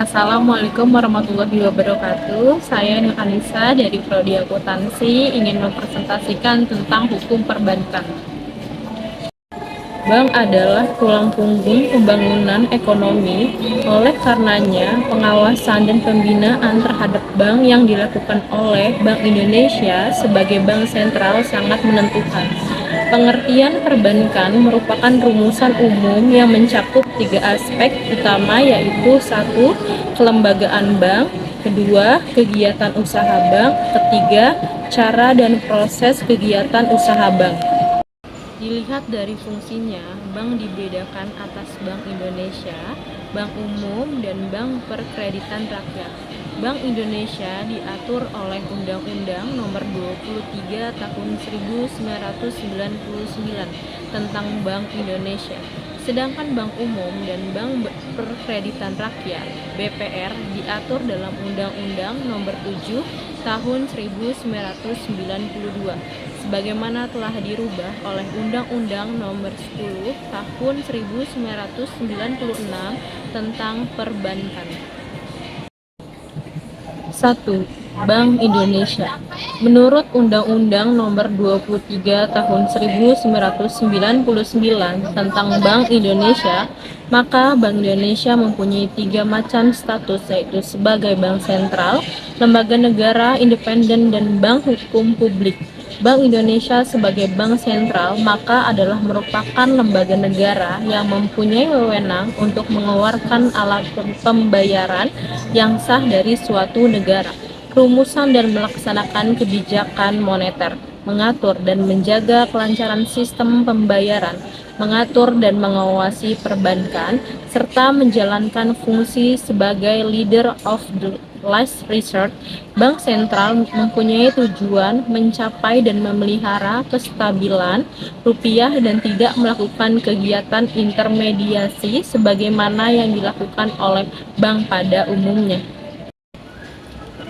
Assalamualaikum warahmatullahi wabarakatuh. Saya Nur Anissa dari Prodi Akuntansi ingin mempresentasikan tentang hukum perbankan. Bank adalah tulang punggung pembangunan ekonomi. Oleh karenanya, pengawasan dan pembinaan terhadap bank yang dilakukan oleh Bank Indonesia sebagai bank sentral sangat menentukan. Pengertian perbankan merupakan rumusan umum yang mencakup tiga aspek utama, yaitu satu, kelembagaan bank; kedua, kegiatan usaha bank; ketiga, cara dan proses kegiatan usaha bank. Dilihat dari fungsinya, bank dibedakan atas Bank Indonesia, Bank Umum, dan Bank Perkreditan Rakyat. Bank Indonesia diatur oleh Undang-Undang Nomor 23 Tahun 1999 tentang Bank Indonesia. Sedangkan Bank Umum dan Bank Perkreditan Rakyat (BPR) diatur dalam Undang-Undang Nomor 7 Tahun 1992 sebagaimana telah dirubah oleh Undang-Undang Nomor 10 Tahun 1996 tentang Perbankan. 1. Bank Indonesia. Menurut Undang-Undang Nomor 23 Tahun 1999 tentang Bank Indonesia, maka Bank Indonesia mempunyai tiga macam status, yaitu sebagai bank sentral, lembaga negara independen, dan bank hukum publik. Bank Indonesia sebagai bank sentral maka adalah merupakan lembaga negara yang mempunyai wewenang untuk mengeluarkan alat pembayaran yang sah dari suatu negara, rumusan dan melaksanakan kebijakan moneter, mengatur dan menjaga kelancaran sistem pembayaran, mengatur dan mengawasi perbankan, serta menjalankan fungsi sebagai leader of the last resort. Bank sentral mempunyai tujuan mencapai dan memelihara kestabilan rupiah dan tidak melakukan kegiatan intermediasi sebagaimana yang dilakukan oleh bank pada umumnya.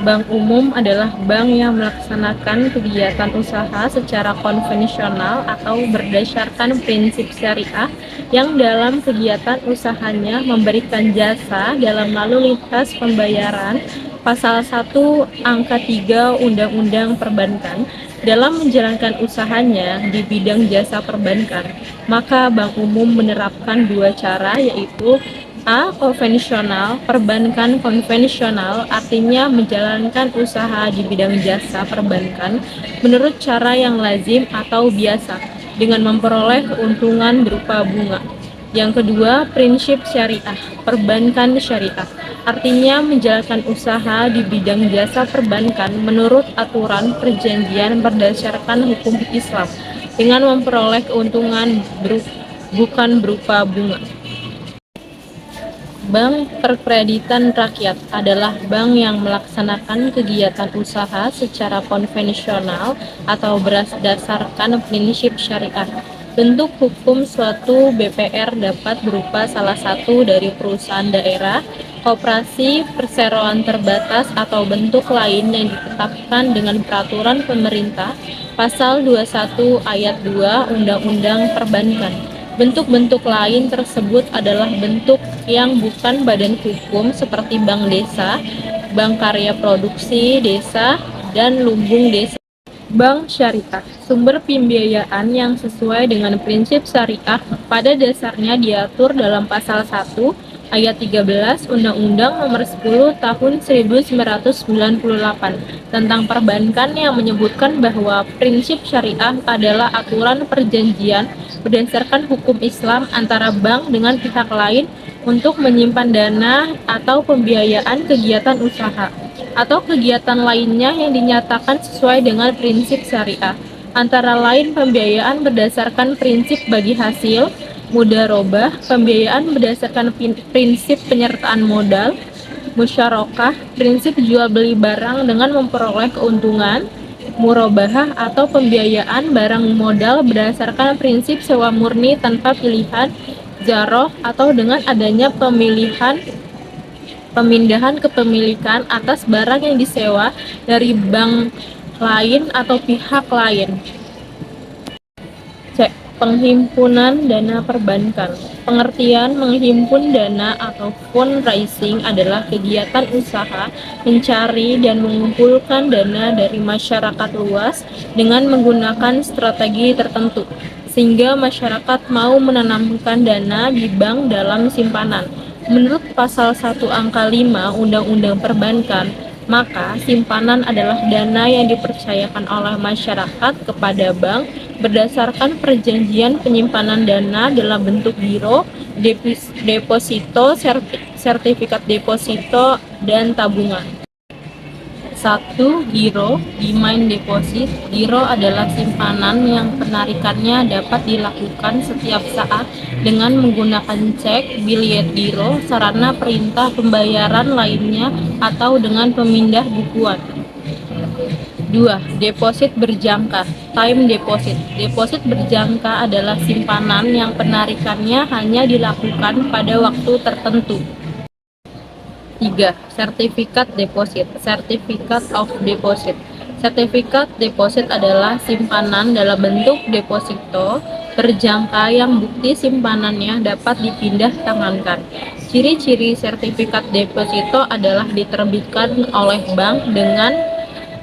Bank umum adalah bank yang melaksanakan kegiatan usaha secara konvensional atau berdasarkan prinsip syariah yang dalam kegiatan usahanya memberikan jasa dalam lalu lintas pembayaran. Pasal 1 Angka 3 Undang-Undang Perbankan. Dalam menjalankan usahanya di bidang jasa perbankan, maka bank umum menerapkan dua cara, yaitu A. Konvensional. Perbankan konvensional artinya menjalankan usaha di bidang jasa perbankan menurut cara yang lazim atau biasa dengan memperoleh keuntungan berupa bunga. Yang kedua, prinsip syariah. Perbankan syariah artinya menjalankan usaha di bidang jasa perbankan menurut aturan perjanjian berdasarkan hukum Islam dengan memperoleh keuntungan bukan berupa bunga. Bank Perkreditan Rakyat adalah bank yang melaksanakan kegiatan usaha secara konvensional atau berdasarkan prinsip syariah. Bentuk hukum suatu BPR dapat berupa salah satu dari perusahaan daerah, koperasi, perseroan terbatas, atau bentuk lain yang ditetapkan dengan peraturan pemerintah. Pasal 21 Ayat 2 Undang-Undang Perbankan. Bentuk-bentuk lain tersebut adalah bentuk yang bukan badan hukum seperti bank desa, bank karya produksi desa, dan lumbung desa. Bank syariah, sumber pembiayaan yang sesuai dengan prinsip syariah pada dasarnya diatur dalam pasal 1 ayat 13 Undang-Undang Nomor 10 Tahun 1998 tentang perbankan yang menyebutkan bahwa prinsip syariah adalah aturan perjanjian berdasarkan hukum Islam antara bank dengan pihak lain untuk menyimpan dana atau pembiayaan kegiatan usaha atau kegiatan lainnya yang dinyatakan sesuai dengan prinsip syariah, antara lain pembiayaan berdasarkan prinsip bagi hasil, mudharabah, pembiayaan berdasarkan prinsip penyertaan modal, musyarakah, prinsip jual beli barang dengan memperoleh keuntungan, murabahah, atau pembiayaan barang modal berdasarkan prinsip sewa murni tanpa pilihan, zaroh, atau dengan adanya pemindahan kepemilikan atas barang yang disewa dari bank lain atau pihak lain. C. Penghimpunan dana perbankan. Pengertian menghimpun dana atau fundraising adalah kegiatan usaha mencari dan mengumpulkan dana dari masyarakat luas dengan menggunakan strategi tertentu, sehingga masyarakat mau menanamkan dana di bank dalam simpanan. Menurut pasal 1 angka 5 Undang-Undang Perbankan, maka simpanan adalah dana yang dipercayakan oleh masyarakat kepada bank berdasarkan perjanjian penyimpanan dana dalam bentuk giro, deposito, sertifikat deposito, dan tabungan. 1. Giro, demand deposit. Giro adalah simpanan yang penarikannya dapat dilakukan setiap saat dengan menggunakan cek, biliet giro, sarana perintah pembayaran lainnya, atau dengan pemindah bukuan. 2. Deposit berjangka, time deposit. Deposit berjangka adalah simpanan yang penarikannya hanya dilakukan pada waktu tertentu. 3. Sertifikat deposit, certificate of deposit. Sertifikat deposit adalah simpanan dalam bentuk deposito berjangka yang bukti simpanannya dapat dipindah tangankan. Ciri-ciri sertifikat deposito adalah diterbitkan oleh bank dengan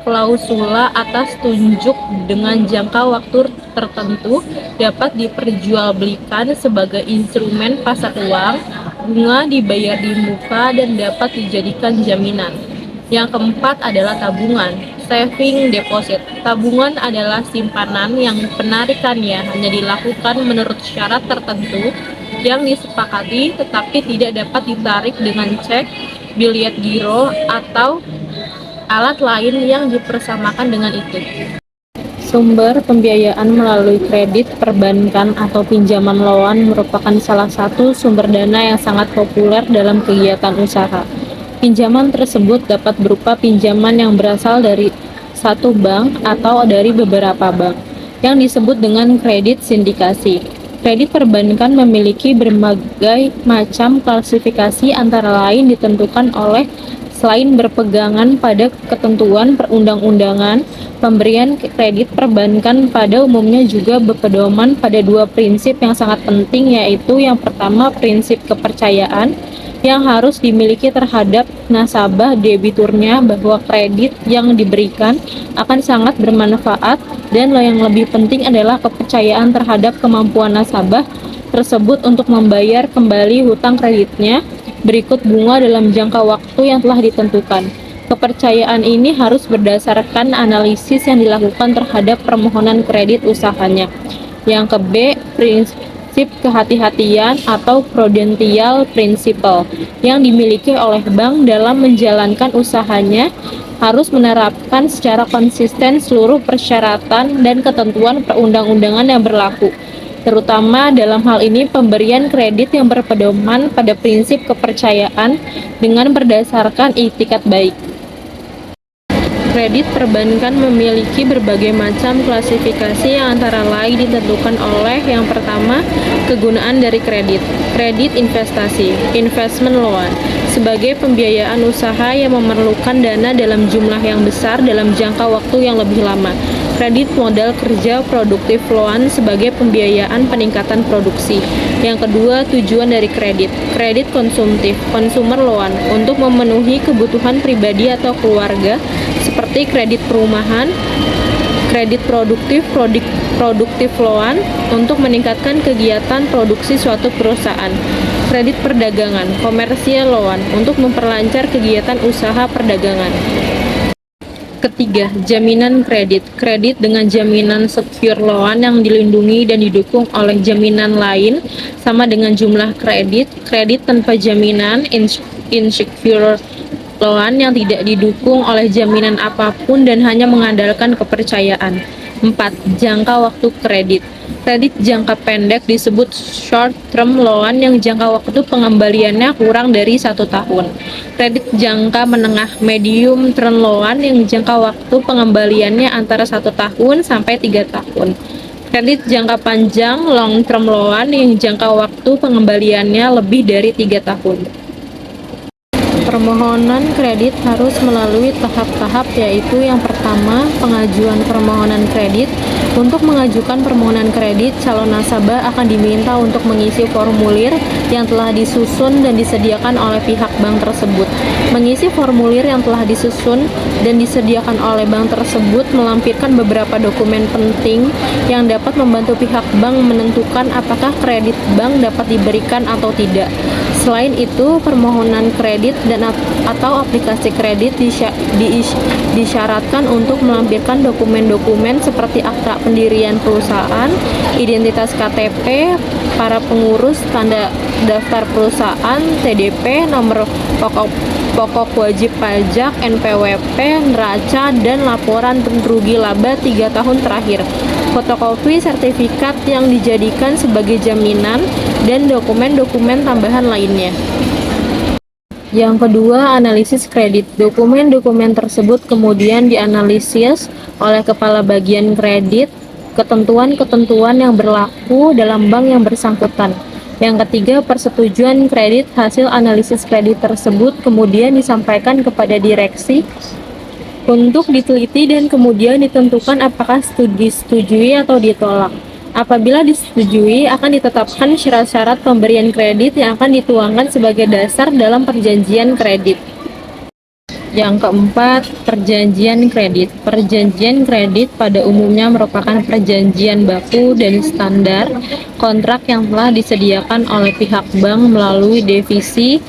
klausula atas tunjuk dengan jangka waktu tertentu, dapat diperjualbelikan sebagai instrumen pasar uang, bunga dibayar di muka, dan dapat dijadikan jaminan. Yang keempat adalah tabungan, saving deposit. Tabungan adalah simpanan yang penarikannya hanya dilakukan menurut syarat tertentu yang disepakati tetapi tidak dapat ditarik dengan cek, biliet giro, atau alat lain yang dipersamakan dengan itu. Sumber pembiayaan melalui kredit perbankan atau pinjaman loan merupakan salah satu sumber dana yang sangat populer dalam kegiatan usaha. Pinjaman tersebut dapat berupa pinjaman yang berasal dari satu bank atau dari beberapa bank, yang disebut dengan kredit sindikasi. Kredit perbankan memiliki berbagai macam klasifikasi, antara lain ditentukan oleh selain berpegangan pada ketentuan perundang-undangan, pemberian kredit perbankan pada umumnya juga berpedoman pada dua prinsip yang sangat penting, yaitu yang pertama prinsip kepercayaan yang harus dimiliki terhadap nasabah debiturnya bahwa kredit yang diberikan akan sangat bermanfaat, dan yang lebih penting adalah kepercayaan terhadap kemampuan nasabah tersebut untuk membayar kembali hutang kreditnya berikut bunga dalam jangka waktu yang telah ditentukan. Kepercayaan ini harus berdasarkan analisis yang dilakukan terhadap permohonan kredit usahanya. Yang ke-B, prinsip kehati-hatian atau prudential principle yang dimiliki oleh bank dalam menjalankan usahanya harus menerapkan secara konsisten seluruh persyaratan dan ketentuan perundang-undangan yang berlaku, terutama dalam hal ini pemberian kredit yang berpedoman pada prinsip kepercayaan dengan berdasarkan itikat baik. Kredit perbankan memiliki berbagai macam klasifikasi yang antara lain ditentukan oleh yang pertama, kegunaan dari kredit. Kredit investasi, investment loan, sebagai pembiayaan usaha yang memerlukan dana dalam jumlah yang besar dalam jangka waktu yang lebih lama. Kredit modal kerja produktif loan sebagai pembiayaan peningkatan produksi. Yang kedua, tujuan dari kredit. Kredit konsumtif, consumer loan, untuk memenuhi kebutuhan pribadi atau keluarga, seperti kredit perumahan. Kredit produktif loan, untuk meningkatkan kegiatan produksi suatu perusahaan. Kredit perdagangan, commercial loan, untuk memperlancar kegiatan usaha perdagangan. Ketiga, jaminan kredit. Kredit dengan jaminan secure loan yang dilindungi dan didukung oleh jaminan lain sama dengan jumlah kredit. Kredit tanpa jaminan, insecure loan, yang tidak didukung oleh jaminan apapun dan hanya mengandalkan kepercayaan. 4. Jangka waktu kredit. Kredit jangka pendek disebut short term loan yang jangka waktu pengembaliannya kurang dari 1 tahun. Kredit jangka menengah medium term loan yang jangka waktu pengembaliannya antara 1 tahun sampai 3 tahun. Kredit jangka panjang long term loan yang jangka waktu pengembaliannya lebih dari 3 tahun. Permohonan kredit harus melalui tahap-tahap, yaitu yang pertama, pengajuan permohonan kredit. Untuk mengajukan permohonan kredit, calon nasabah akan diminta untuk mengisi formulir yang telah disusun dan disediakan oleh pihak bank tersebut. Mengisi formulir yang telah disusun dan disediakan oleh bank tersebut melampirkan beberapa dokumen penting yang dapat membantu pihak bank menentukan apakah kredit bank dapat diberikan atau tidak. Selain itu, permohonan kredit dan atau aplikasi kredit disyaratkan untuk melampirkan dokumen-dokumen seperti akta pendirian perusahaan, identitas KTP, para pengurus, tanda daftar perusahaan, TDP, nomor pokok wajib pajak, NPWP, neraca, dan laporan rugi laba 3 tahun terakhir, fotokopi sertifikat yang dijadikan sebagai jaminan, dan dokumen-dokumen tambahan lainnya. Yang kedua, analisis kredit. Dokumen-dokumen tersebut kemudian dianalisis oleh kepala bagian kredit, ketentuan-ketentuan yang berlaku dalam bank yang bersangkutan. Yang ketiga, persetujuan kredit. Hasil analisis kredit tersebut kemudian disampaikan kepada direksi untuk diteliti dan kemudian ditentukan apakah disetujui atau ditolak. Apabila disetujui, akan ditetapkan syarat-syarat pemberian kredit yang akan dituangkan sebagai dasar dalam perjanjian kredit. Yang keempat, perjanjian kredit. Perjanjian kredit pada umumnya merupakan perjanjian baku dan standar kontrak yang telah disediakan oleh pihak bank melalui divisi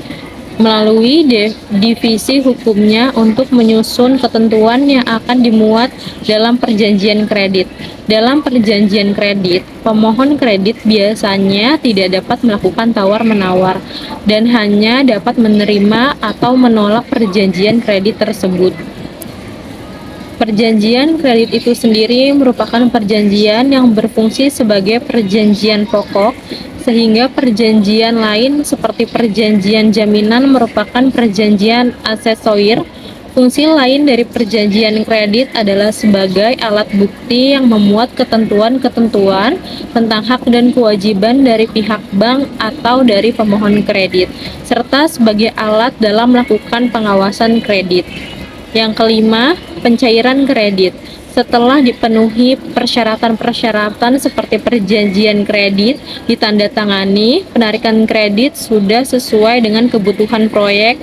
hukumnya untuk menyusun ketentuan yang akan dimuat dalam perjanjian kredit. Dalam perjanjian kredit, pemohon kredit biasanya tidak dapat melakukan tawar-menawar dan hanya dapat menerima atau menolak perjanjian kredit tersebut. Perjanjian kredit itu sendiri merupakan perjanjian yang berfungsi sebagai perjanjian pokok, sehingga perjanjian lain seperti perjanjian jaminan merupakan perjanjian aksesorir. Fungsi lain dari perjanjian kredit adalah sebagai alat bukti yang memuat ketentuan-ketentuan tentang hak dan kewajiban dari pihak bank atau dari pemohon kredit, serta sebagai alat dalam melakukan pengawasan kredit. Yang kelima, pencairan kredit. Setelah dipenuhi persyaratan-persyaratan seperti perjanjian kredit ditandatangani, penarikan kredit sudah sesuai dengan kebutuhan proyek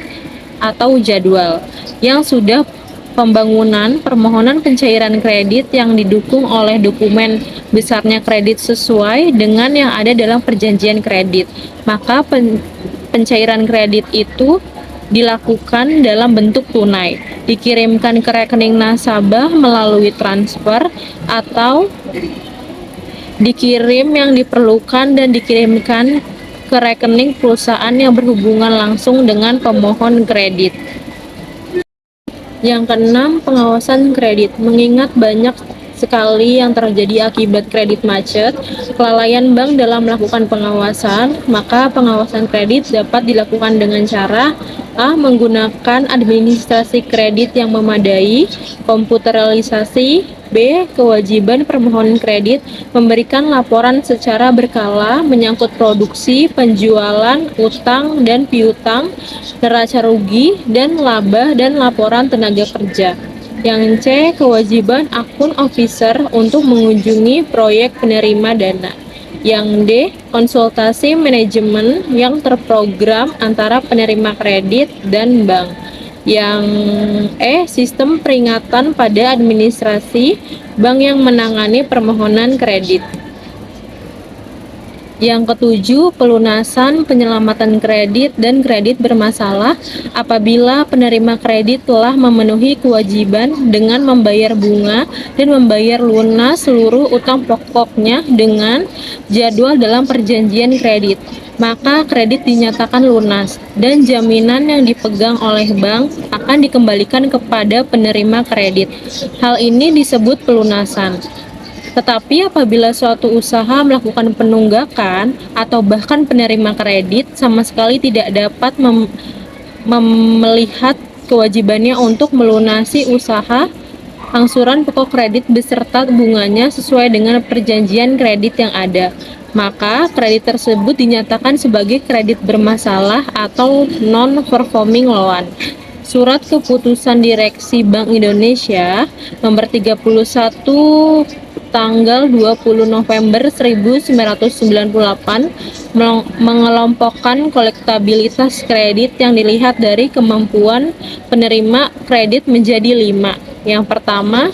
atau jadwal yang sudah pembangunan. Permohonan pencairan kredit yang didukung oleh dokumen besarnya kredit sesuai dengan yang ada dalam perjanjian kredit, maka pencairan kredit itu dilakukan dalam bentuk tunai, dikirimkan ke rekening nasabah melalui transfer, atau dikirim yang diperlukan dan dikirimkan ke rekening perusahaan yang berhubungan langsung dengan pemohon kredit. Yang keenam, pengawasan kredit. Mengingat banyak sekali yang terjadi akibat kredit macet, kelalaian bank dalam melakukan pengawasan, maka pengawasan kredit dapat dilakukan dengan cara A. Menggunakan administrasi kredit yang memadai, komputerisasi. B. Kewajiban permohonan kredit memberikan laporan secara berkala menyangkut produksi, penjualan, utang dan piutang, neraca rugi dan laba, dan laporan tenaga kerja. Yang C. Kewajiban akun officer untuk mengunjungi proyek penerima dana. Yang D. Konsultasi manajemen yang terprogram antara penerima kredit dan bank. Yang E. Sistem peringatan pada administrasi bank yang menangani permohonan kredit. Yang ketujuh, pelunasan, penyelamatan kredit dan kredit bermasalah apabila penerima kredit telah memenuhi kewajiban dengan membayar bunga dan membayar lunas seluruh utang pokoknya dengan jadwal dalam perjanjian kredit, maka kredit dinyatakan lunas dan jaminan yang dipegang oleh bank akan dikembalikan kepada penerima kredit. Hal ini disebut pelunasan. Tetapi apabila suatu usaha melakukan penunggakan atau bahkan penerima kredit sama sekali tidak dapat melihat kewajibannya untuk melunasi usaha angsuran pokok kredit beserta bunganya sesuai dengan perjanjian kredit yang ada. Maka kredit tersebut dinyatakan sebagai kredit bermasalah atau non-performing loan. Surat keputusan Direksi Bank Indonesia nomor 31 tanggal 20 November 1998 mengelompokkan kolektabilitas kredit yang dilihat dari kemampuan penerima kredit menjadi 5. Yang pertama,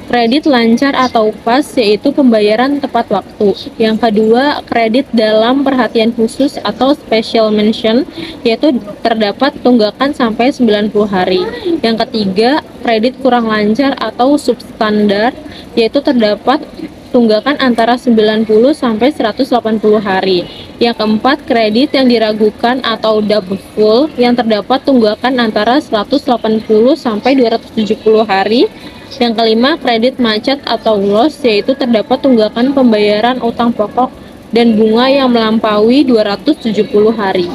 kredit lancar atau pas, yaitu pembayaran tepat waktu. Yang kedua, kredit dalam perhatian khusus atau special mention, yaitu terdapat tunggakan sampai 90 hari. Yang ketiga, kredit kurang lancar atau substandar, yaitu terdapat tunggakan antara 90 sampai 180 hari. Yang keempat, kredit yang diragukan atau doubtful, yang terdapat tunggakan antara 180 sampai 270 hari. Yang kelima, kredit macet atau loss, yaitu terdapat tunggakan pembayaran utang pokok dan bunga yang melampaui 270 hari.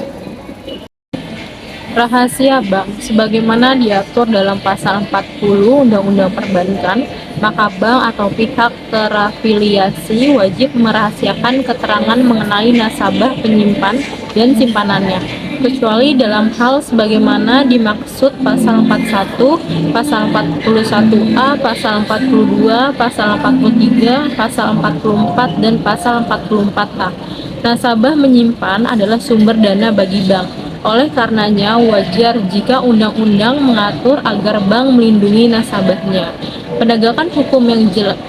Rahasia bank sebagaimana diatur dalam pasal 40 Undang-Undang Perbankan, maka bank atau pihak terafiliasi wajib merahasiakan keterangan mengenai nasabah penyimpan dan simpanannya, kecuali dalam hal sebagaimana dimaksud pasal 41, pasal 41A, pasal 42, pasal 43, pasal 44, dan pasal 44A. Nasabah menyimpan adalah sumber dana bagi bank. Oleh karenanya, wajar jika undang-undang mengatur agar bank melindungi nasabahnya. Penegakan hukum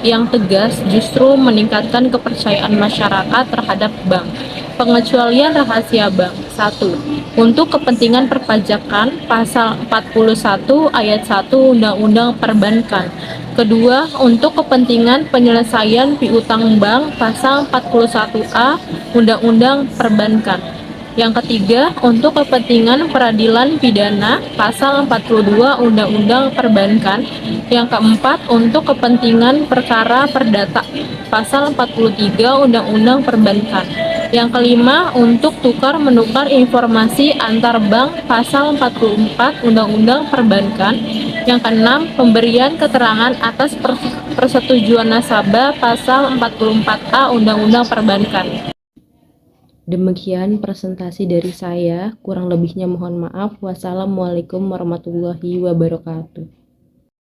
yang tegas justru meningkatkan kepercayaan masyarakat terhadap bank. Pengecualian rahasia bank. 1. Untuk kepentingan perpajakan, pasal 41 ayat 1 Undang-Undang Perbankan. Kedua, untuk kepentingan penyelesaian piutang bank, pasal 41A Undang-Undang Perbankan. Yang ketiga, untuk kepentingan peradilan pidana, pasal 42 Undang-Undang Perbankan. Yang keempat, untuk kepentingan perkara perdata, pasal 43 Undang-Undang Perbankan. Yang kelima, untuk tukar-menukar informasi antar bank, pasal 44 Undang-Undang Perbankan. Yang keenam, pemberian keterangan atas persetujuan nasabah, pasal 44A Undang-Undang Perbankan. Demikian presentasi dari saya, kurang lebihnya mohon maaf. Wassalamualaikum warahmatullahi wabarakatuh.